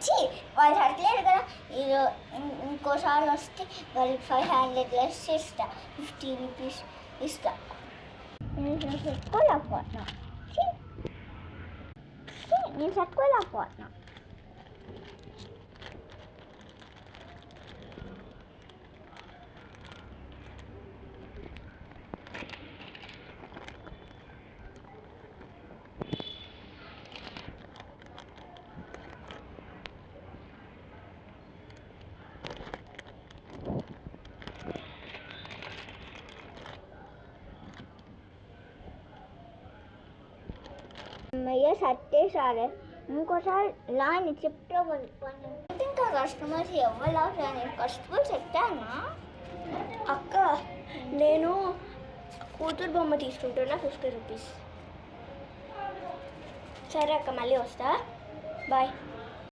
ఛీ, వాళ్ళు కట్టలేరు కదా. ఇది ఇంకోసారి వస్తే వాళ్ళకి 500 లెస్ ఇస్తా, 50 రూపీస్ ఇస్తా. నేను పెట్టుకోలేకపోతున్నా. నేను తట్టుకోలేకపోతున్నా. అమ్మయ్య సట్టేసారే. ఇంకోసారి లాని చెప్తే ఇంకా కస్టమర్స్ ఎవరు కస్టమర్స్ ఎట్టానా. అక్క నేను కూతురు బొమ్మ తీసుకుంటున్నా 50 రూపీస్. సరే అక్క, మళ్ళీ వస్తా. బాయ్.